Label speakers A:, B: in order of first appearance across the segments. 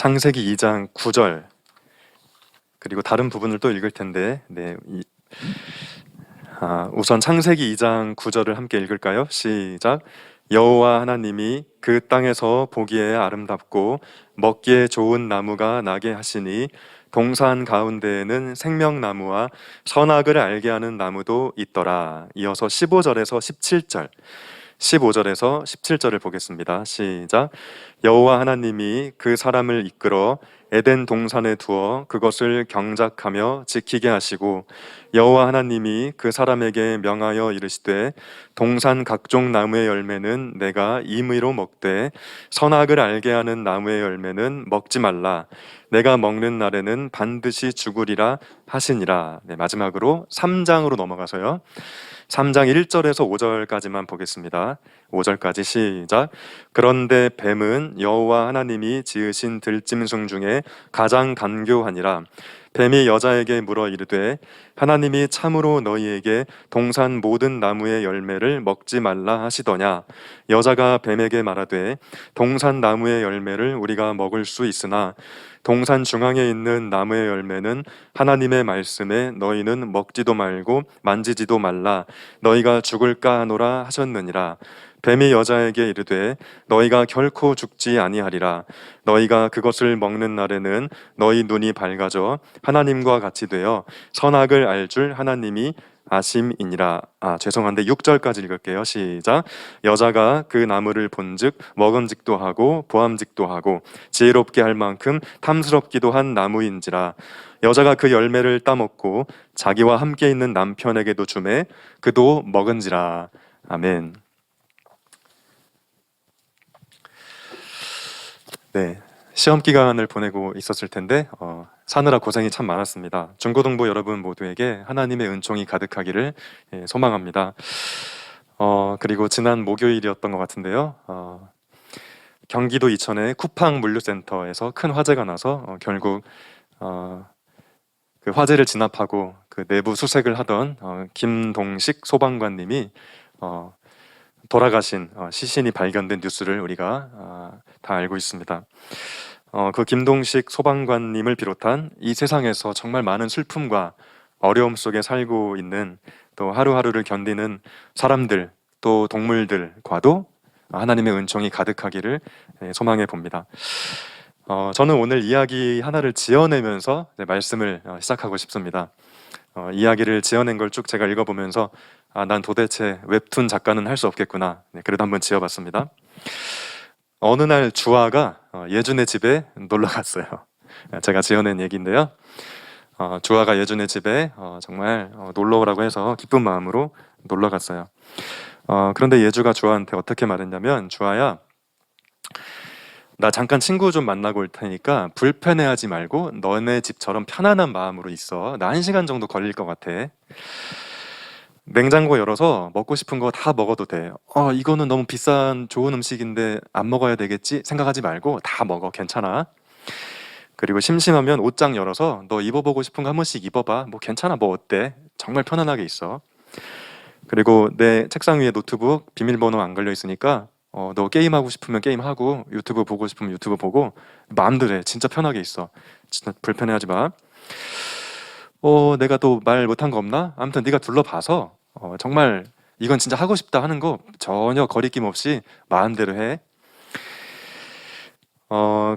A: 창세기 2장 9절 그리고 다른 부분을 또 읽을 텐데 우선 창세기 2장 9절을 함께 읽을까요? 시작. 여호와 하나님이 그 땅에서 보기에 아름답고 먹기에 좋은 나무가 나게 하시니 동산 가운데에는 생명나무와 선악을 알게 하는 나무도 있더라. 이어서 15절에서 17절 15절에서 17절을 보겠습니다. 시작. 여호와 하나님이 그 사람을 이끌어 에덴 동산에 두어 그것을 경작하며 지키게 하시고 여호와 하나님이 그 사람에게 명하여 이르시되 동산 각종 나무의 열매는 내가 임의로 먹되 선악을 알게 하는 나무의 열매는 먹지 말라. 내가 먹는 날에는 반드시 죽으리라 하시니라. 마지막으로 3장으로 넘어가서요. 3장 1절에서 5절까지만 보겠습니다. 5절까지 시작. 그런데 뱀은 여호와 하나님이 지으신 들짐승 중에 가장 간교하니라. 뱀이 여자에게 물어 이르되 하나님이 참으로 너희에게 동산 모든 나무의 열매를 먹지 말라 하시더냐. 여자가 뱀에게 말하되 동산 나무의 열매를 우리가 먹을 수 있으나 동산 중앙에 있는 나무의 열매는 하나님의 말씀에 너희는 먹지도 말고 만지지도 말라. 너희가 죽을까 하노라 하셨느니라. 뱀이 여자에게 이르되 너희가 결코 죽지 아니하리라. 너희가 그것을 먹는 날에는 너희 눈이 밝아져 하나님과 같이 되어 선악을 알 줄 하나님이 아심이니라. 죄송한데 6절까지 읽을게요. 시작. 여자가 그 나무를 본즉 먹음직도 하고 보암직도 하고 지혜롭게 할 만큼 탐스럽기도 한 나무인지라. 여자가 그 열매를 따먹고 자기와 함께 있는 남편에게도 주매 그도 먹은지라. 아멘. 네, 시험 기간을 보내고 있었을 텐데 사느라 고생이 참 많았습니다. 중고등부 여러분 모두에게 하나님의 은총이 가득하기를 소망합니다. 그리고 지난 목요일이었던 것 같은데요. 경기도 이천의 쿠팡 물류센터에서 큰 화재가 나서 결국 그 화재를 진압하고 그 내부 수색을 하던 김동식 소방관님이 돌아가신 시신이 발견된 뉴스를 우리가 다 알고 있습니다. 그 김동식 소방관님을 비롯한 이 세상에서 정말 많은 슬픔과 어려움 속에 살고 있는 또 하루하루를 견디는 사람들 또 동물들과도 하나님의 은총이 가득하기를 소망해 봅니다. 저는 오늘 이야기 하나를 지어내면서 말씀을 시작하고 싶습니다. 이야기를 지어낸 걸 쭉 제가 읽어보면서 난 도대체 웹툰 작가는 할 수 없겠구나. 그래도 한번 지어봤습니다. 어느 날 주아가 예준의 집에 놀러 갔어요. 제가 지어낸 얘기인데요. 주아가 예준의 집에 정말 놀러 오라고 해서 기쁜 마음으로 놀러 갔어요. 그런데 예주가 주아한테 어떻게 말했냐면, 주아야, 나 잠깐 친구 좀 만나고 올 테니까 불편해하지 말고 너네 집처럼 편안한 마음으로 있어. 나 1시간 정도 걸릴 것 같아. 냉장고 열어서 먹고 싶은 거 다 먹어도 돼. 이거는 너무 비싼 좋은 음식인데 안 먹어야 되겠지? 생각하지 말고 다 먹어. 괜찮아. 그리고 심심하면 옷장 열어서 너 입어보고 싶은 거 한 번씩 입어봐. 뭐 괜찮아. 뭐 어때? 정말 편안하게 있어. 그리고 내 책상 위에 노트북 비밀번호 안 걸려 있으니까 너 게임하고 싶으면 게임하고 유튜브 보고 싶으면 유튜브 보고 마음대로 해. 진짜 편하게 있어. 진짜 불편해하지 마. 내가 또 말 못한 거 없나? 아무튼 네가 둘러봐서 정말 이건 진짜 하고 싶다 하는 거 전혀 거리낌 없이 마음대로 해.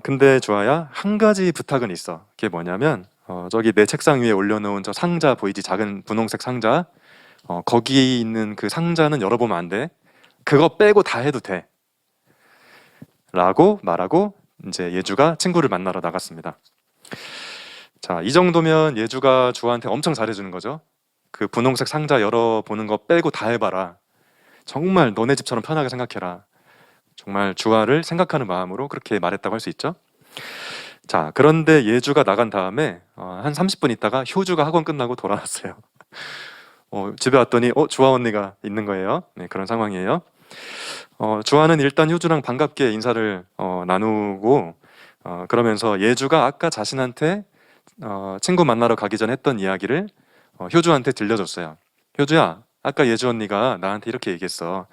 A: 근데 주아야, 한 가지 부탁은 있어. 그게 뭐냐면 저기 내 책상 위에 올려놓은 저 상자 보이지? 작은 분홍색 상자. 거기 있는 그 상자는 열어보면 안 돼. 그거 빼고 다 해도 돼. 라고 말하고 이제 예주가 친구를 만나러 나갔습니다. 자, 이 정도면 예주가 주아한테 엄청 잘해주는 거죠. 그 분홍색 상자 열어보는 거 빼고 다 해봐라. 정말 너네 집처럼 편하게 생각해라. 정말 주아를 생각하는 마음으로 그렇게 말했다고 할 수 있죠. 자, 그런데 예주가 나간 다음에 한 30분 있다가 효주가 학원 끝나고 돌아왔어요. 집에 왔더니 주아 언니가 있는 거예요. 네, 그런 상황이에요. 주아는 일단 효주랑 반갑게 인사를 나누고 그러면서 예주가 아까 자신한테 친구 만나러 가기 전 했던 이야기를 효주한테 들려줬어요. 효주야, 아까 예주 언니가 나한테 이렇게 얘기했어.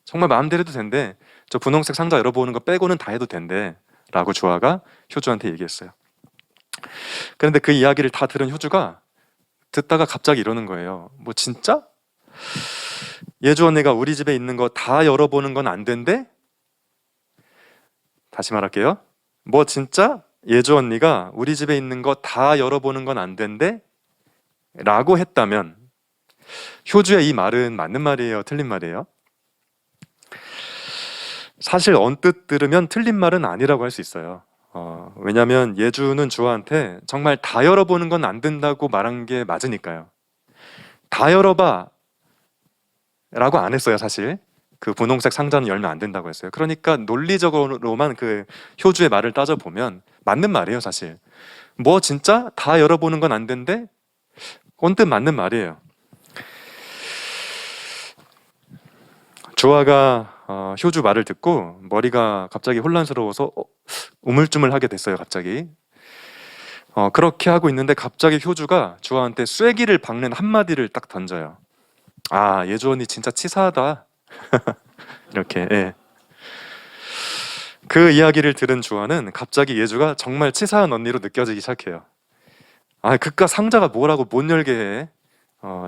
A: 정말 마음대로 해도 된대. 저 분홍색 상자 열어보는 거 빼고는 다 해도 된대. 라고 주아가 효주한테 얘기했어요. 그런데 그 이야기를 다 들은 효주가 듣다가 갑자기 이러는 거예요. 뭐 진짜? 예주 언니가 우리 집에 있는 거 다 열어보는 건 안 된대? 다시 말할게요. 뭐 진짜? 예주 언니가 우리 집에 있는 거 다 열어보는 건 안 된대? 라고 했다면 효주의 이 말은 맞는 말이에요? 틀린 말이에요? 사실 언뜻 들으면 틀린 말은 아니라고 할 수 있어요. 왜냐하면 예주는 주아한테 정말 다 열어보는 건 안 된다고 말한 게 맞으니까요. 다 열어봐 라고 안 했어요. 사실 그 분홍색 상자는 열면 안 된다고 했어요. 그러니까 논리적으로만 그 효주의 말을 따져보면 맞는 말이에요. 사실 뭐 진짜 다 열어보는 건 안 된대? 언뜻 맞는 말이에요. 주아가 효주 말을 듣고 머리가 갑자기 혼란스러워서 우물쭈물하게 됐어요. 갑자기 그렇게 하고 있는데 갑자기 효주가 주아한테 쐐기를 박는 한마디를 딱 던져요. 아, 예주 언니 진짜 치사하다. 이렇게. 예. 그 이야기를 들은 주아는 갑자기 예주가 정말 치사한 언니로 느껴지기 시작해요. 아, 그깟 상자가 뭐라고 못 열게 해.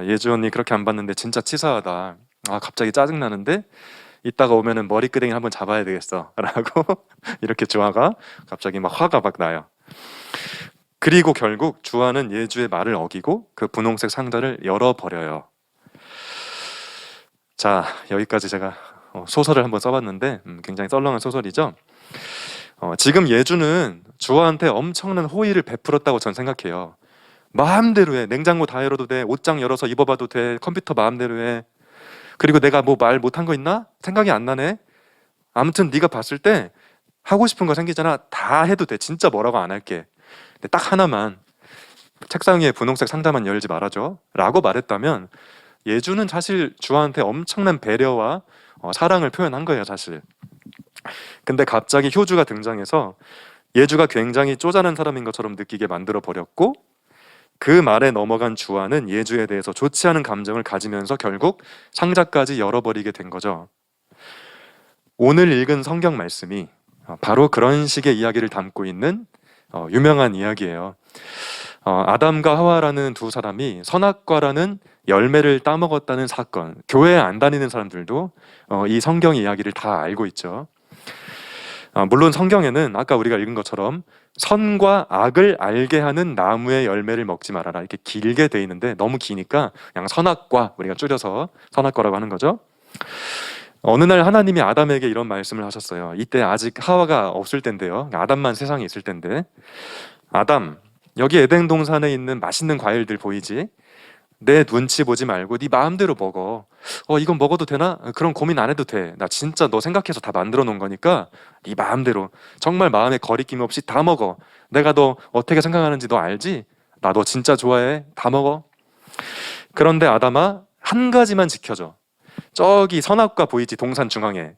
A: 예주 언니 그렇게 안 봤는데 진짜 치사하다. 아, 갑자기 짜증나는데 이따가 오면은 머리끄댕이 한번 잡아야 되겠어 라고 이렇게 주아가 갑자기 막 화가 막 나요. 그리고 결국 주아는 예주의 말을 어기고 그 분홍색 상자를 열어버려요. 자, 여기까지 제가 소설을 한번 써봤는데 굉장히 썰렁한 소설이죠. 지금 예주는 주아한테 엄청난 호의를 베풀었다고 전 생각해요. 마음대로 해. 냉장고 다 열어도 돼. 옷장 열어서 입어봐도 돼. 컴퓨터 마음대로 해. 그리고 내가 뭐 말 못한 거 있나? 생각이 안 나네. 아무튼 네가 봤을 때 하고 싶은 거 생기잖아. 다 해도 돼. 진짜 뭐라고 안 할게. 근데 딱 하나만, 책상 위에 분홍색 상자만 열지 말아줘 라고 말했다면 예주는 사실 주아한테 엄청난 배려와 사랑을 표현한 거예요. 사실. 근데 갑자기 효주가 등장해서 예주가 굉장히 쪼잔한 사람인 것처럼 느끼게 만들어 버렸고, 그 말에 넘어간 주아는 예주에 대해서 좋지 않은 감정을 가지면서 결국 상자까지 열어버리게 된 거죠. 오늘 읽은 성경 말씀이 바로 그런 식의 이야기를 담고 있는 유명한 이야기예요. 아담과 하와라는 두 사람이 선악과라는 열매를 따먹었다는 사건. 교회에 안 다니는 사람들도 이 성경 이야기를 다 알고 있죠. 물론 성경에는 아까 우리가 읽은 것처럼 선과 악을 알게 하는 나무의 열매를 먹지 말아라 이렇게 길게 돼 있는데 너무 기니까 그냥 선악과, 우리가 줄여서 선악과라고 하는 거죠. 어느 날 하나님이 아담에게 이런 말씀을 하셨어요. 이때 아직 하와가 없을 텐데요. 아담만 세상에 있을 텐데, 아담, 여기 에덴 동산에 있는 맛있는 과일들 보이지? 내 눈치 보지 말고 네 마음대로 먹어. 이건 먹어도 되나? 그런 고민 안 해도 돼. 나 진짜 너 생각해서 다 만들어 놓은 거니까 네 마음대로 정말 마음에 거리낌 없이 다 먹어. 내가 너 어떻게 생각하는지 너 알지? 나 너 진짜 좋아해. 다 먹어. 그런데 아담아, 한 가지만 지켜줘. 저기 선악과 보이지? 동산 중앙에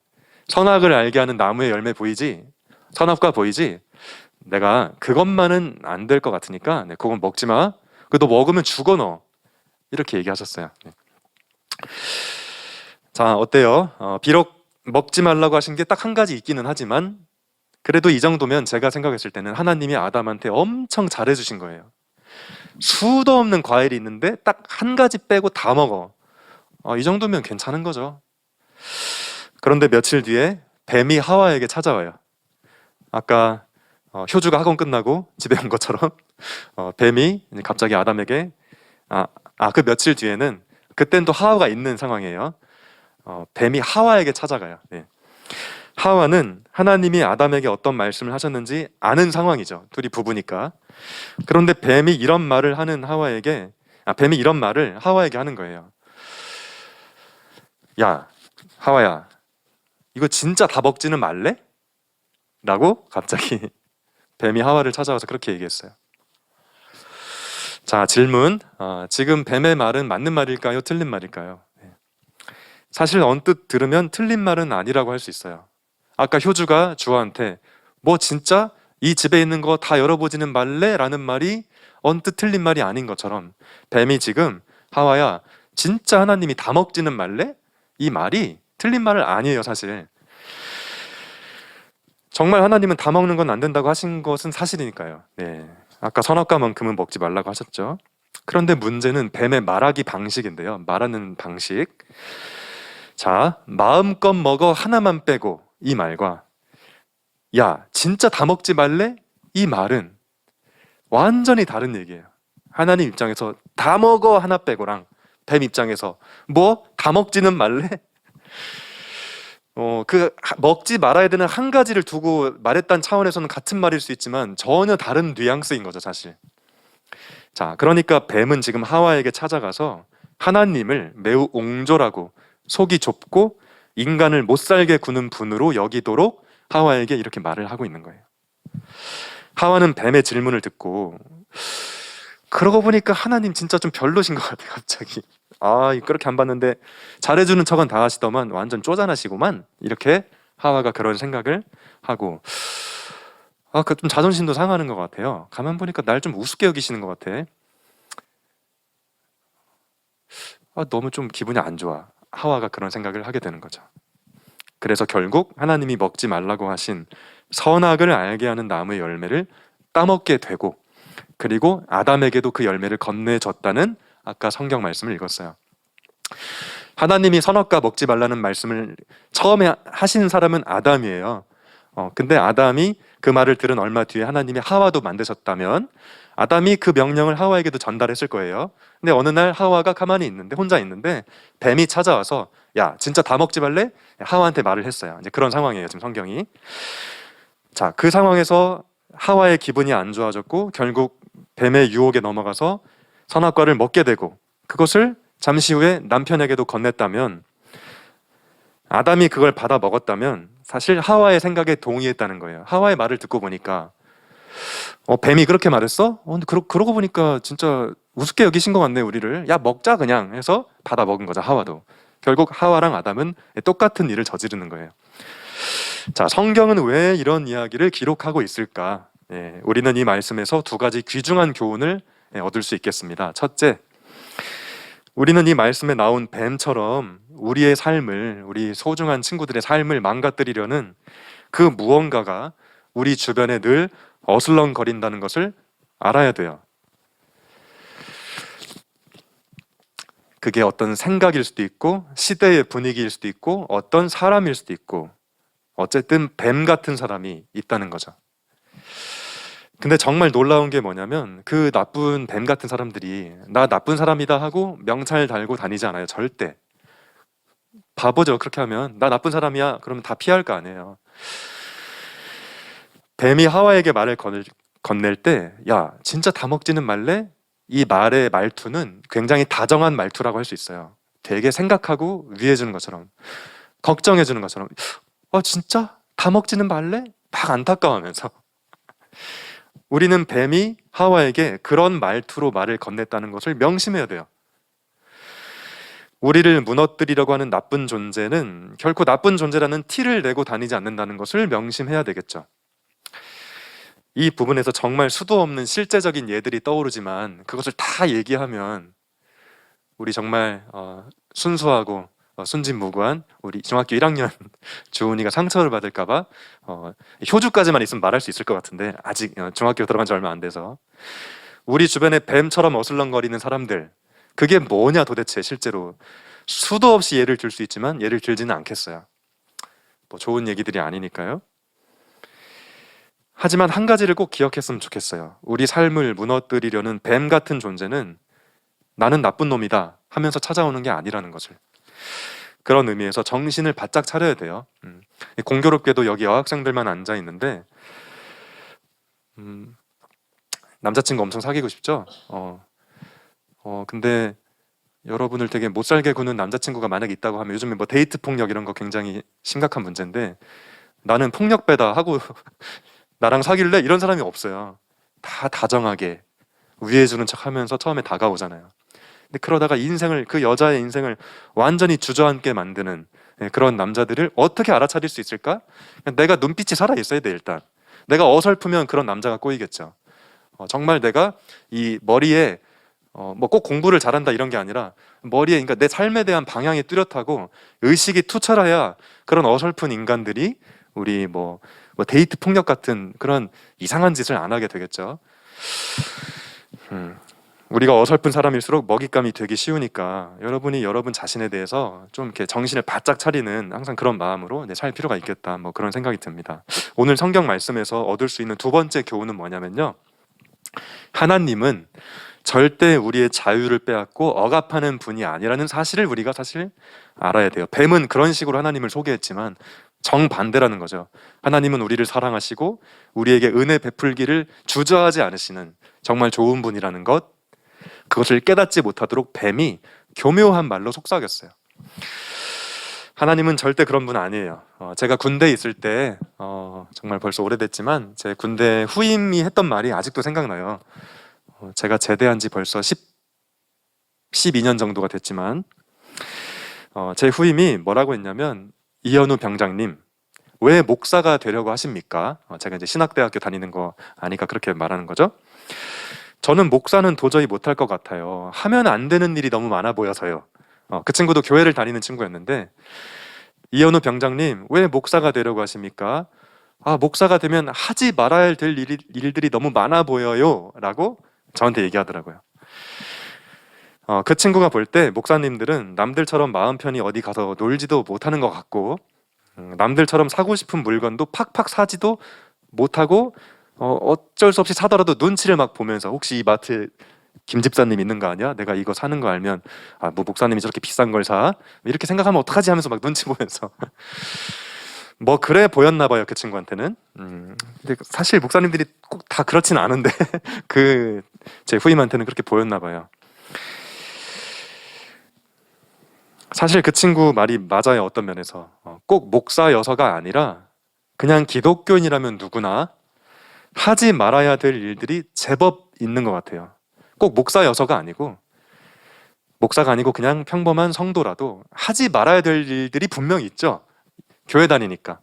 A: 선악을 알게 하는 나무의 열매 보이지? 선악과 보이지? 내가 그것만은 안 될 것 같으니까 그건 먹지 마. 너 먹으면 죽어 너. 이렇게 얘기하셨어요. 자, 어때요? 비록 먹지 말라고 하신 게 딱 한 가지 있기는 하지만 그래도 이 정도면 제가 생각했을 때는 하나님이 아담한테 엄청 잘해주신 거예요. 수도 없는 과일이 있는데 딱 한 가지 빼고 다 먹어. 이 정도면 괜찮은 거죠. 그런데 며칠 뒤에 뱀이 하와에게 찾아와요. 아까 효주가 학원 끝나고 집에 온 것처럼 뱀이 갑자기 아담에게 그 며칠 뒤에는 그땐 또 하와가 있는 상황이에요. 뱀이 하와에게 찾아가요. 네. 하와는 하나님이 아담에게 어떤 말씀을 하셨는지 아는 상황이죠. 둘이 부부니까. 그런데 뱀이 이런 말을 하와에게 하는 거예요. 야, 하와야, 이거 진짜 다 먹지는 말래? 라고 갑자기 뱀이 하와를 찾아와서 그렇게 얘기했어요. 자, 질문. 지금 뱀의 말은 맞는 말일까요? 틀린 말일까요? 사실 언뜻 들으면 틀린 말은 아니라고 할 수 있어요. 아까 효주가 주아한테 뭐 진짜 이 집에 있는 거 다 열어보지는 말래? 라는 말이 언뜻 틀린 말이 아닌 것처럼 뱀이 지금 하와야 진짜 하나님이 다 먹지는 말래? 이 말이 틀린 말은 아니에요. 사실 정말 하나님은 다 먹는 건 안 된다고 하신 것은 사실이니까요. 네. 아까 선악과만큼은 먹지 말라고 하셨죠. 그런데 문제는 뱀의 말하기 방식인데요. 말하는 방식. 자, 마음껏 먹어 하나만 빼고 이 말과 야, 진짜 다 먹지 말래? 이 말은 완전히 다른 얘기예요. 하나님 입장에서 다 먹어 하나 빼고랑 뱀 입장에서 뭐? 다 먹지는 말래? 먹지 말아야 되는 한 가지를 두고 말했다는 차원에서는 같은 말일 수 있지만 전혀 다른 뉘앙스인 거죠, 사실. 자, 그러니까 뱀은 지금 하와에게 찾아가서 하나님을 매우 옹졸하고 속이 좁고 인간을 못 살게 구는 분으로 여기도록 하와에게 이렇게 말을 하고 있는 거예요. 하와는 뱀의 질문을 듣고 그러고 보니까 하나님 진짜 좀 별로신 것 같아요, 갑자기. 그렇게 안 봤는데 잘해주는 척은 다 하시더만 완전 쪼잔하시구만. 이렇게 하와가 그런 생각을 하고 좀 자존심도 상하는 것 같아요. 가만 보니까 날 좀 우습게 여기시는 것 같아. 너무 좀 기분이 안 좋아. 하와가 그런 생각을 하게 되는 거죠. 그래서 결국 하나님이 먹지 말라고 하신 선악을 알게 하는 나무의 열매를 따먹게 되고 그리고 아담에게도 그 열매를 건네줬다는 아까 성경 말씀을 읽었어요. 하나님이 선악과 먹지 말라는 말씀을 처음에 하신 사람은 아담이에요. 근데 아담이 그 말을 들은 얼마 뒤에 하나님이 하와도 만드셨다면 아담이 그 명령을 하와에게도 전달했을 거예요. 근데 어느 날 하와가 가만히 있는데 혼자 있는데 뱀이 찾아와서 야, 진짜 다 먹지 말래? 하와한테 말을 했어요. 이제 그런 상황이에요, 지금 성경이. 자, 그 상황에서 하와의 기분이 안 좋아졌고 결국 뱀의 유혹에 넘어가서 선악과를 먹게 되고 그것을 잠시 후에 남편에게도 건넸다면 아담이 그걸 받아 먹었다면 사실 하와의 생각에 동의했다는 거예요. 하와의 말을 듣고 보니까 뱀이 그렇게 말했어? 근데 그러고 보니까 진짜 우습게 여기신 것 같네, 우리를. 야, 먹자 그냥 해서 받아 먹은 거죠, 하와도. 결국 하와랑 아담은 똑같은 일을 저지르는 거예요. 자, 성경은 왜 이런 이야기를 기록하고 있을까? 우리는 이 말씀에서 두 가지 귀중한 교훈을 얻을 수 있겠습니다. 첫째, 우리는 이 말씀에 나온 뱀처럼 우리의 삶을, 우리 소중한 친구들의 삶을 망가뜨리려는 그 무언가가 우리 주변에 늘 어슬렁거린다는 것을 알아야 돼요. 그게 어떤 생각일 수도 있고 시대의 분위기일 수도 있고 어떤 사람일 수도 있고 어쨌든 뱀 같은 사람이 있다는 거죠. 근데 정말 놀라운 게 뭐냐면 그 나쁜 뱀 같은 사람들이 나 나쁜 사람이다 하고 명찰 달고 다니지 않아요. 절대. 바보죠. 그렇게 하면 나 나쁜 사람이야 그러면 다 피할 거 아니에요. 뱀이 하와에게 말을 건넬 때 야, 진짜 다 먹지는 말래? 이 말의 말투는 굉장히 다정한 말투라고 할 수 있어요. 되게 생각하고 위해주는 것처럼 걱정해주는 것처럼 진짜? 다 먹지는 말래? 막 안타까워하면서 우리는 뱀이 하와에게 그런 말투로 말을 건넸다는 것을 명심해야 돼요. 우리를 무너뜨리려고 하는 나쁜 존재는 결코 나쁜 존재라는 티를 내고 다니지 않는다는 것을 명심해야 되겠죠. 이 부분에서 정말 수도 없는 실제적인 예들이 떠오르지만 그것을 다 얘기하면 우리 정말 순수하고 순진무구한 우리 중학교 1학년 주은이가 상처를 받을까봐 효주까지만 있으면 말할 수 있을 것 같은데 아직 중학교 들어간 지 얼마 안 돼서 우리 주변에 뱀처럼 어슬렁거리는 사람들 그게 뭐냐 도대체 실제로 수도 없이 예를 들 수 있지만 예를 들지는 않겠어요. 뭐 좋은 얘기들이 아니니까요. 하지만 한 가지를 꼭 기억했으면 좋겠어요. 우리 삶을 무너뜨리려는 뱀 같은 존재는 나는 나쁜 놈이다 하면서 찾아오는 게 아니라는 것을 그런 의미에서 정신을 바짝 차려야 돼요. 공교롭게도 여기 여학생들만 앉아 있는데 남자친구 엄청 사귀고 싶죠? 근데 여러분을 되게 못 살게 구는 남자친구가 만약에 있다고 하면 요즘에 뭐 데이트 폭력 이런 거 굉장히 심각한 문제인데 나는 폭력배다 하고 나랑 사귈래? 이런 사람이 없어요. 다 다정하게 위해주는 척 하면서 처음에 다가오잖아요. 근데 그러다가 그 여자의 인생을 완전히 주저앉게 만드는 그런 남자들을 어떻게 알아차릴 수 있을까? 내가 눈빛이 살아있어야 돼, 일단. 내가 어설프면 그런 남자가 꼬이겠죠. 정말 내가 이 머리에 뭐 꼭 공부를 잘한다 이런 게 아니라 머리에 그러니까 내 삶에 대한 방향이 뚜렷하고 의식이 투철해야 그런 어설픈 인간들이 우리 뭐 뭐 데이트 폭력 같은 그런 이상한 짓을 안 하게 되겠죠. 우리가 어설픈 사람일수록 먹잇감이 되기 쉬우니까 여러분이 여러분 자신에 대해서 좀 이렇게 정신을 바짝 차리는 항상 그런 마음으로 살 필요가 있겠다, 뭐 그런 생각이 듭니다. 오늘 성경 말씀에서 얻을 수 있는 두 번째 교훈은 뭐냐면요, 하나님은 절대 우리의 자유를 빼앗고 억압하는 분이 아니라는 사실을 우리가 사실 알아야 돼요. 뱀은 그런 식으로 하나님을 소개했지만 정반대라는 거죠. 하나님은 우리를 사랑하시고 우리에게 은혜 베풀기를 주저하지 않으시는 정말 좋은 분이라는 것, 그것을 깨닫지 못하도록 뱀이 교묘한 말로 속삭였어요. 하나님은 절대 그런 분 아니에요. 제가 군대에 있을 때 정말 벌써 오래됐지만 제 군대 후임이 했던 말이 아직도 생각나요. 제가 제대한 지 벌써 12년 정도가 됐지만 제 후임이 뭐라고 했냐면, 이현우 병장님, 왜 목사가 되려고 하십니까? 제가 이제 신학대학교 다니는 거 아니까 그렇게 말하는 거죠. 저는 목사는 도저히 못할 것 같아요. 하면 안 되는 일이 너무 많아 보여서요. 그 친구도 교회를 다니는 친구였는데, 이현우 병장님, 왜 목사가 되려고 하십니까? 목사가 되면 하지 말아야 될 일들이 너무 많아 보여요 라고 저한테 얘기하더라고요. 그 친구가 볼 때 목사님들은 남들처럼 마음 편히 어디 가서 놀지도 못하는 것 같고, 남들처럼 사고 싶은 물건도 팍팍 사지도 못하고, 어쩔 수 없이 사더라도 눈치를 막 보면서, 혹시 이 마트에 김 집사님 있는 거 아니야? 내가 이거 사는 거 알면 뭐 목사님이 저렇게 비싼 걸 사? 이렇게 생각하면 어떡하지 하면서 막 눈치 보면서 뭐 그래 보였나 봐요, 그 친구한테는. 근데 사실 목사님들이 꼭 다 그렇진 않은데 그 제 후임한테는 그렇게 보였나 봐요. 사실 그 친구 말이 맞아요. 어떤 면에서 꼭 목사여서가 아니라 그냥 기독교인이라면 누구나 하지 말아야 될 일들이 제법 있는 것 같아요. 꼭 목사여서가 아니고, 목사가 아니고 그냥 평범한 성도라도 하지 말아야 될 일들이 분명히 있죠. 교회 다니니까.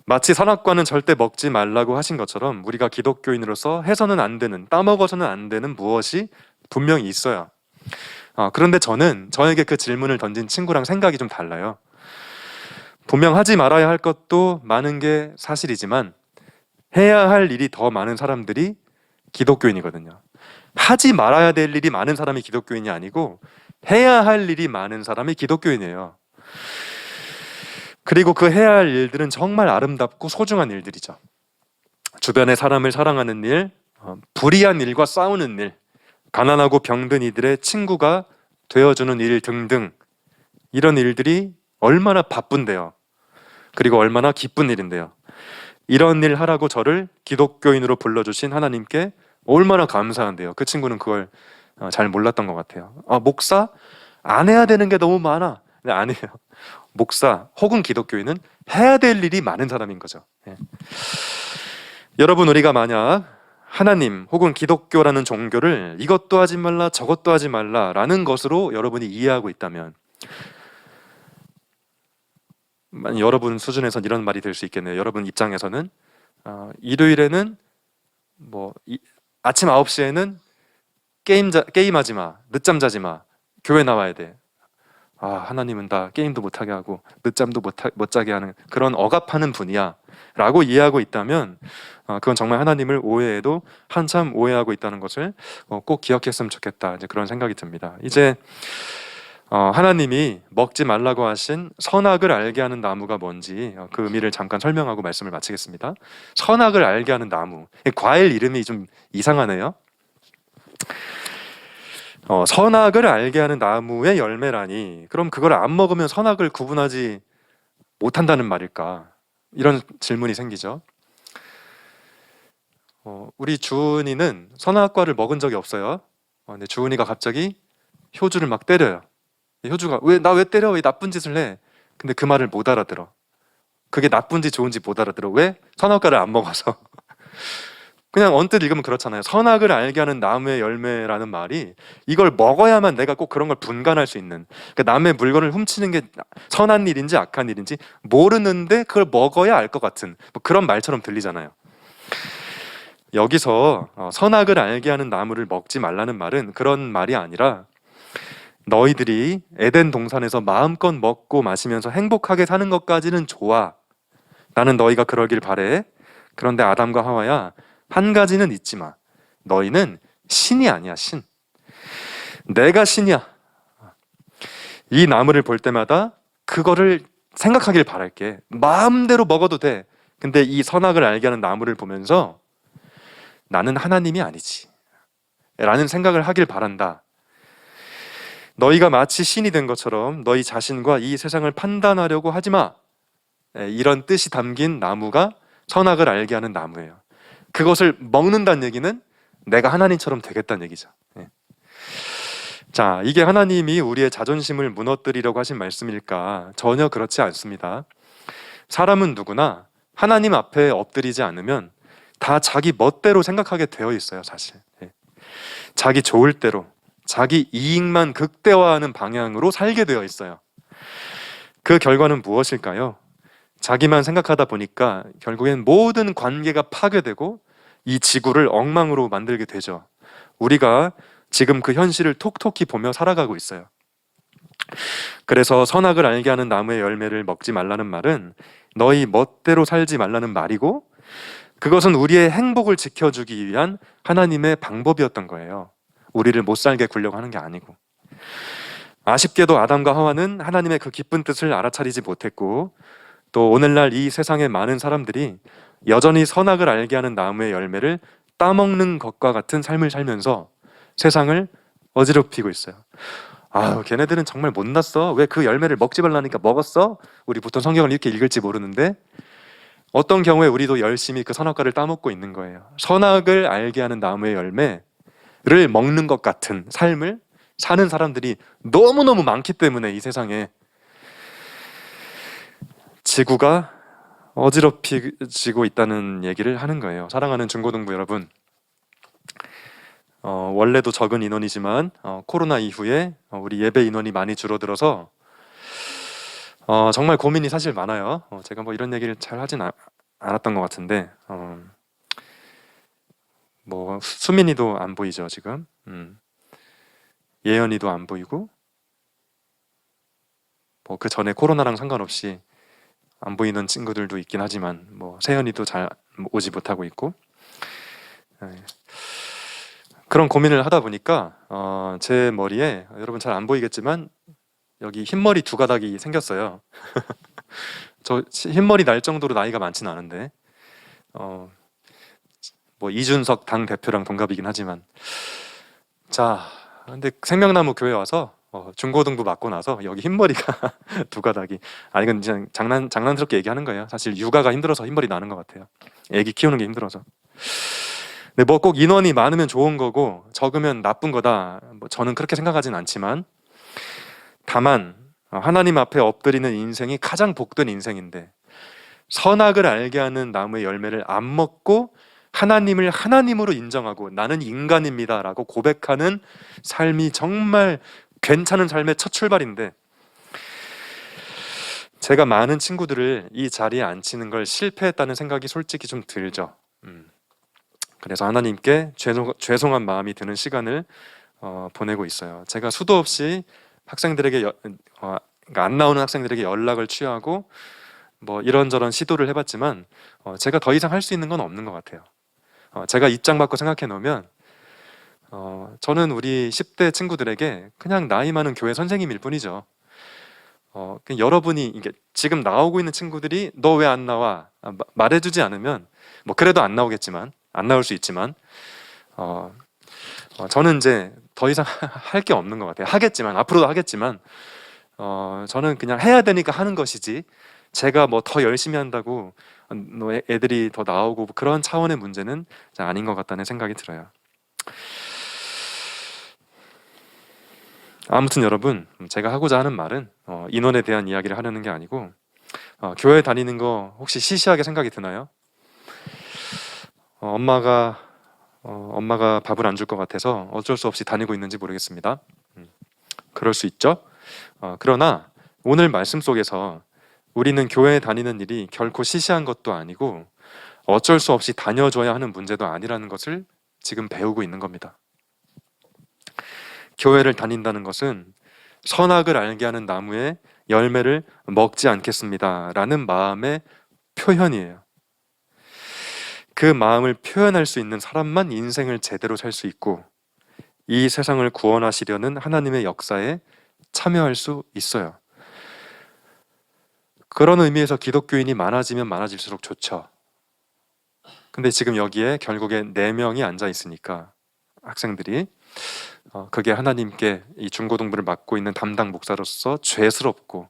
A: 마치 선악과는 절대 먹지 말라고 하신 것처럼 우리가 기독교인으로서 해서는 안 되는, 따먹어서는 안 되는 무엇이 분명히 있어요. 그런데 저는 저에게 그 질문을 던진 친구랑 생각이 좀 달라요. 분명 하지 말아야 할 것도 많은 게 사실이지만 해야 할 일이 더 많은 사람들이 기독교인이거든요. 하지 말아야 될 일이 많은 사람이 기독교인이 아니고 해야 할 일이 많은 사람이 기독교인이에요. 그리고 그 해야 할 일들은 정말 아름답고 소중한 일들이죠. 주변의 사람을 사랑하는 일, 불의한 일과 싸우는 일, 가난하고 병든 이들의 친구가 되어주는 일 등등, 이런 일들이 얼마나 바쁜데요. 그리고 얼마나 기쁜 일인데요. 이런 일 하라고 저를 기독교인으로 불러주신 하나님께 얼마나 감사한데요. 그 친구는 그걸 잘 몰랐던 것 같아요. 목사? 안 해야 되는 게 너무 많아. 네, 아니에요. 목사 혹은 기독교인은 해야 될 일이 많은 사람인 거죠. 여러분, 우리가 만약 하나님 혹은 기독교라는 종교를 이것도 하지 말라 저것도 하지 말라라는 것으로 여러분이 이해하고 있다면, 여러분 수준에선 이런 말이 될 수 있겠네요. 여러분 입장에서는 일요일에는 아침 9시에는 게임하지 마, 늦잠 자지 마, 교회 나와야 돼. 하나님은 다 게임도 못하게 하고 늦잠도 못 자게 하는 그런 억압하는 분이야 라고 이해하고 있다면, 그건 정말 하나님을 오해해도 한참 오해하고 있다는 것을 꼭 기억했으면 좋겠다, 이제 그런 생각이 듭니다. 이제 하나님이 먹지 말라고 하신 선악을 알게 하는 나무가 뭔지 그 의미를 잠깐 설명하고 말씀을 마치겠습니다. 선악을 알게 하는 나무, 과일 이름이 좀 이상하네요. 선악을 알게 하는 나무의 열매라니, 그럼 그걸 안 먹으면 선악을 구분하지 못한다는 말일까? 이런 질문이 생기죠. 우리 주은이는 선악과를 먹은 적이 없어요. 근데 주은이가 갑자기 효주를 막 때려요. 효주가 나 왜 때려? 왜 나쁜 짓을 해? 근데 그 말을 못 알아들어. 그게 나쁜지 좋은지 못 알아들어. 왜? 선악과를 안 먹어서. 그냥 언뜻 읽으면 그렇잖아요. 선악을 알게 하는 나무의 열매라는 말이, 이걸 먹어야만 내가 꼭 그런 걸 분간할 수 있는, 그러니까 남의 물건을 훔치는 게 선한 일인지 악한 일인지 모르는데 그걸 먹어야 알 것 같은 그런 말처럼 들리잖아요. 여기서 선악을 알게 하는 나무를 먹지 말라는 말은 그런 말이 아니라, 너희들이 에덴 동산에서 마음껏 먹고 마시면서 행복하게 사는 것까지는 좋아. 나는 너희가 그러길 바래. 그런데 아담과 하와야, 한 가지는 잊지 마. 너희는 신이 아니야, 신. 내가 신이야. 이 나무를 볼 때마다 그거를 생각하길 바랄게. 마음대로 먹어도 돼. 근데 이 선악을 알게 하는 나무를 보면서 나는 하나님이 아니지 라는 생각을 하길 바란다. 너희가 마치 신이 된 것처럼 너희 자신과 이 세상을 판단하려고 하지 마. 이런 뜻이 담긴 나무가 선악을 알게 하는 나무예요. 그것을 먹는다는 얘기는 내가 하나님처럼 되겠다는 얘기죠. 자, 이게 하나님이 우리의 자존심을 무너뜨리려고 하신 말씀일까? 전혀 그렇지 않습니다. 사람은 누구나 하나님 앞에 엎드리지 않으면 다 자기 멋대로 생각하게 되어 있어요, 사실. 자기 좋을 대로, 자기 이익만 극대화하는 방향으로 살게 되어 있어요. 그 결과는 무엇일까요? 자기만 생각하다 보니까 결국엔 모든 관계가 파괴되고 이 지구를 엉망으로 만들게 되죠. 우리가 지금 그 현실을 톡톡히 보며 살아가고 있어요. 그래서 선악을 알게 하는 나무의 열매를 먹지 말라는 말은 너희 멋대로 살지 말라는 말이고, 그것은 우리의 행복을 지켜주기 위한 하나님의 방법이었던 거예요. 우리를 못 살게 굴려고 하는 게 아니고. 아쉽게도 아담과 하와는 하나님의 그 기쁜 뜻을 알아차리지 못했고, 또 오늘날 이 세상의 많은 사람들이 여전히 선악을 알게 하는 나무의 열매를 따먹는 것과 같은 삶을 살면서 세상을 어지럽히고 있어요. 아유, 걔네들은 정말 못났어. 왜 그 열매를 먹지 말라니까 먹었어? 우리 보통 성경을 이렇게 읽을지 모르는데, 어떤 경우에 우리도 열심히 그 선악과를 따먹고 있는 거예요. 선악을 알게 하는 나무의 열매를 먹는 것 같은 삶을 사는 사람들이 너무너무 많기 때문에 이 세상에 지구가 어지럽히지고 있다는 얘기를 하는 거예요. 사랑하는 중고등부 여러분, 원래도 적은 인원이지만 코로나 이후에 우리 예배 인원이 많이 줄어들어서 정말 고민이 사실 많아요. 제가 뭐 이런 얘기를 잘 하진 않았던 것 같은데, 뭐 수민이도 안 보이죠 지금. 예연이도 안 보이고, 뭐 그 전에 코로나랑 상관없이 안 보이는 친구들도 있긴 하지만, 뭐 세연이도 잘 오지 못하고 있고, 그런 고민을 하다 보니까 제 머리에, 여러분 잘 안 보이겠지만 여기 흰머리 두 가닥이 생겼어요. 저 흰머리 날 정도로 나이가 많지는 않은데, 뭐 이준석 당 대표랑 동갑이긴 하지만, 자, 근데 생명나무 교회 와서 중고등부 맞고 나서 여기 흰머리가 두 가닥이, 아니 이건 그냥 장난스럽게 얘기하는 거예요. 사실 육아가 힘들어서 흰머리 나는 것 같아요. 애기 키우는 게 힘들어서. 근데 뭐 꼭 인원이 많으면 좋은 거고 적으면 나쁜 거다, 뭐 저는 그렇게 생각하진 않지만, 다만 하나님 앞에 엎드리는 인생이 가장 복된 인생인데, 선악을 알게 하는 나무의 열매를 안 먹고 하나님을 하나님으로 인정하고 나는 인간입니다 라고 고백하는 삶이 정말 괜찮은 삶의 첫 출발인데, 제가 많은 친구들을 이 자리에 앉히는 걸 실패했다는 생각이 솔직히 좀 들죠. 그래서 하나님께 죄송한 마음이 드는 시간을 보내고 있어요. 제가 수도 없이 학생들에게 그러니까 안 나오는 학생들에게 연락을 취하고 뭐 이런저런 시도를 해봤지만 제가 더 이상 할 수 있는 건 없는 것 같아요. 제가 입장 바꿔 생각해 놓으면 저는 우리 10대 친구들에게 그냥 나이 많은 교회 선생님일 뿐이죠. 그냥 여러분이 이게 지금 나오고 있는 친구들이 너 왜 안 나와? 말해주지 않으면, 뭐 그래도 안 나오겠지만, 안 나올 수 있지만, 저는 이제 더 이상 할 게 없는 것 같아요. 하겠지만, 앞으로도 하겠지만, 저는 그냥 해야 되니까 하는 것이지, 제가 뭐 더 열심히 한다고 애들이 더 나오고 그런 차원의 문제는 아닌 것 같다는 생각이 들어요. 아무튼 여러분, 제가 하고자 하는 말은 인원에 대한 이야기를 하려는 게 아니고, 교회 다니는 거 혹시 시시하게 생각이 드나요? 엄마가 밥을 안 줄 것 같아서 어쩔 수 없이 다니고 있는지 모르겠습니다. 그럴 수 있죠. 그러나 오늘 말씀 속에서 우리는 교회에 다니는 일이 결코 시시한 것도 아니고 어쩔 수 없이 다녀줘야 하는 문제도 아니라는 것을 지금 배우고 있는 겁니다. 교회를 다닌다는 것은 선악을 알게 하는 나무의 열매를 먹지 않겠습니다 라는 마음의 표현이에요. 그 마음을 표현할 수 있는 사람만 인생을 제대로 살 수 있고 이 세상을 구원하시려는 하나님의 역사에 참여할 수 있어요. 그런 의미에서 기독교인이 많아지면 많아질수록 좋죠. 근데 지금 여기에 결국에 4명이 앉아 있으니까 학생들이 그게 하나님께 이 중고등부를 맡고 있는 담당 목사로서 죄스럽고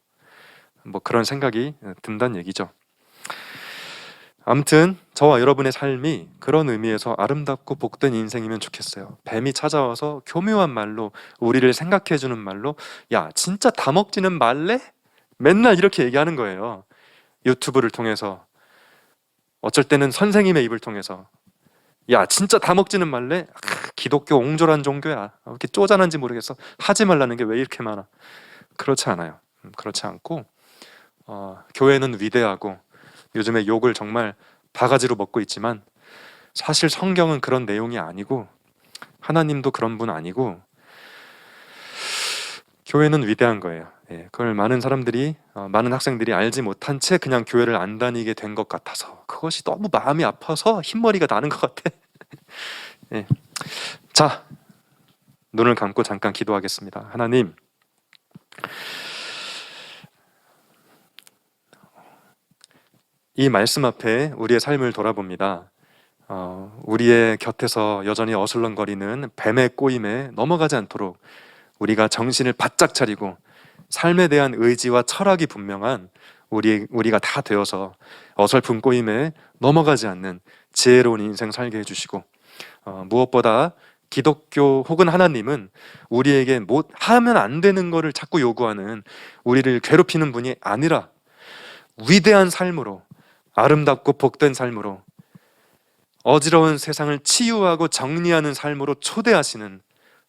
A: 뭐 그런 생각이 든다는 얘기죠. 아무튼 저와 여러분의 삶이 그런 의미에서 아름답고 복된 인생이면 좋겠어요. 뱀이 찾아와서 교묘한 말로 우리를 생각해주는 말로 야 진짜 다 먹지는 말래? 맨날 이렇게 얘기하는 거예요. 유튜브를 통해서 어쩔 때는 선생님의 입을 통해서 야 진짜 다 먹지는 말래? 기독교 옹졸한 종교야. 왜 이렇게 쪼잔한지 모르겠어. 하지 말라는 게 왜 이렇게 많아? 그렇지 않아요. 그렇지 않고 교회는 위대하고 요즘에 욕을 정말 바가지로 먹고 있지만 사실 성경은 그런 내용이 아니고 하나님도 그런 분 아니고 교회는 위대한 거예요. 그걸 많은 사람들이 많은 학생들이 알지 못한 채 그냥 교회를 안 다니게 된 것 같아서 그것이 너무 마음이 아파서 흰머리가 나는 것 같아. 예. 자, 눈을 감고 잠깐 기도하겠습니다. 하나님, 이 말씀 앞에 우리의 삶을 돌아봅니다. 우리의 곁에서 여전히 어슬렁거리는 뱀의 꼬임에 넘어가지 않도록 우리가 정신을 바짝 차리고 삶에 대한 의지와 철학이 분명한 우리가 다 되어서 어설픈 꼬임에 넘어가지 않는 지혜로운 인생 살게 해주시고 무엇보다 기독교 혹은 하나님은 우리에게 하면 안 되는 거를 자꾸 요구하는 우리를 괴롭히는 분이 아니라 위대한 삶으로 아름답고 복된 삶으로 어지러운 세상을 치유하고 정리하는 삶으로 초대하시는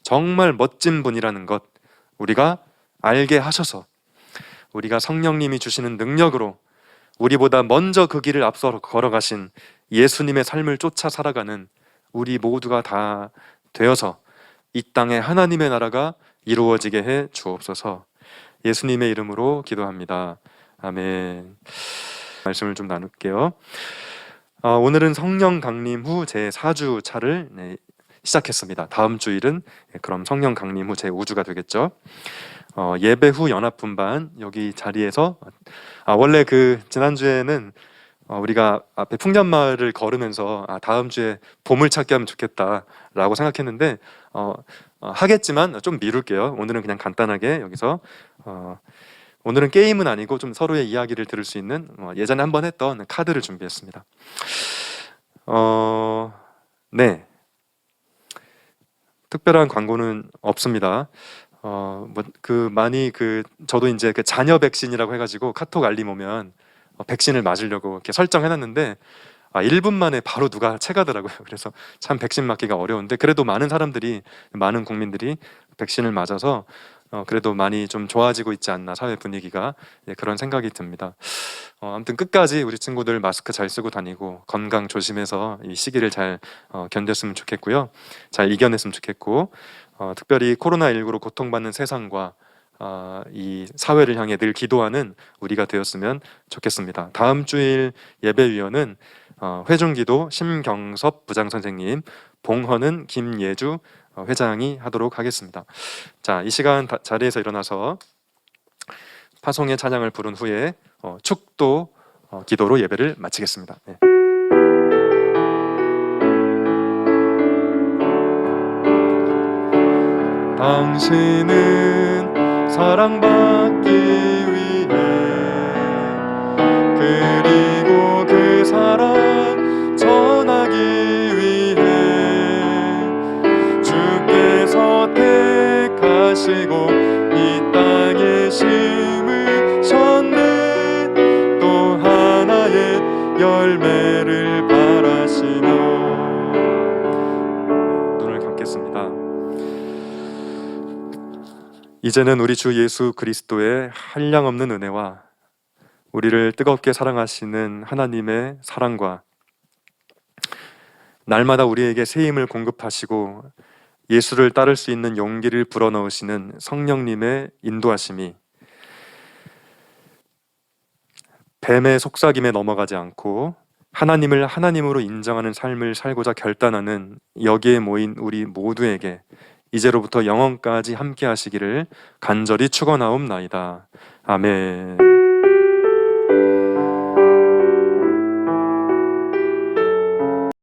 A: 정말 멋진 분이라는 것 우리가 알게 하셔서 우리가 성령님이 주시는 능력으로 우리보다 먼저 그 길을 앞서 걸어가신 예수님의 삶을 쫓아 살아가는 우리 모두가 다 되어서 이 땅에 하나님의 나라가 이루어지게 해 주옵소서. 예수님의 이름으로 기도합니다. 아멘. 말씀을 좀 나눌게요. 오늘은 성령 강림 후 제 4주 차를 시작했습니다. 다음 주일은 그럼 성령 강림 후 제 5주가 되겠죠. 예배 후 연합분반 여기 자리에서 원래 그 지난주에는 우리가 앞에 풍년마을을 걸으면서 다음 주에 보물찾기 하면 좋겠다라고 생각했는데 하겠지만 좀 미룰게요. 오늘은 그냥 간단하게 여기서 오늘은 게임은 아니고 좀 서로의 이야기를 들을 수 있는 예전에 한번 했던 카드를 준비했습니다. 네, 특별한 광고는 없습니다. 저도 이제 그 자녀 백신이라고 해가지고 카톡 알림 오면 백신을 맞으려고 이렇게 설정해놨는데 1분 만에 바로 누가 채가더라고요. 그래서 참 백신 맞기가 어려운데 그래도 많은 국민들이 백신을 맞아서 그래도 많이 좀 좋아지고 있지 않나 사회 분위기가 그런 생각이 듭니다. 아무튼 끝까지 우리 친구들 마스크 잘 쓰고 다니고 건강 조심해서 이 시기를 잘 견뎠으면 좋겠고요. 잘 이겨냈으면 좋겠고 특별히 코로나19로 고통받는 세상과 이 사회를 향해 늘 기도하는 우리가 되었으면 좋겠습니다. 다음 주일 예배위원은 회중기도 심경섭 부장선생님, 봉헌은 김예주 회장이 하도록 하겠습니다. 자, 이 시간 자리에서 일어나서 파송의 찬양을 부른 후에 축도 기도로 예배를 마치겠습니다. 네. 당신은 사랑받기 위해 그리고 그 사랑 전하기 위해 주께서 택하시고 이 땅에 심으셨네. 또 하나의 열매를 바라시며 눈을 감겠습니다. 이제는 우리 주 예수 그리스도의 한량없는 은혜와 우리를 뜨겁게 사랑하시는 하나님의 사랑과 날마다 우리에게 새 힘을 공급하시고 예수를 따를 수 있는 용기를 불어넣으시는 성령님의 인도하심이 뱀의 속삭임에 넘어가지 않고 하나님을 하나님으로 인정하는 삶을 살고자 결단하는 여기에 모인 우리 모두에게 이제로부터 영원까지 함께 하시기를 간절히 축원하옵나이다. 아멘.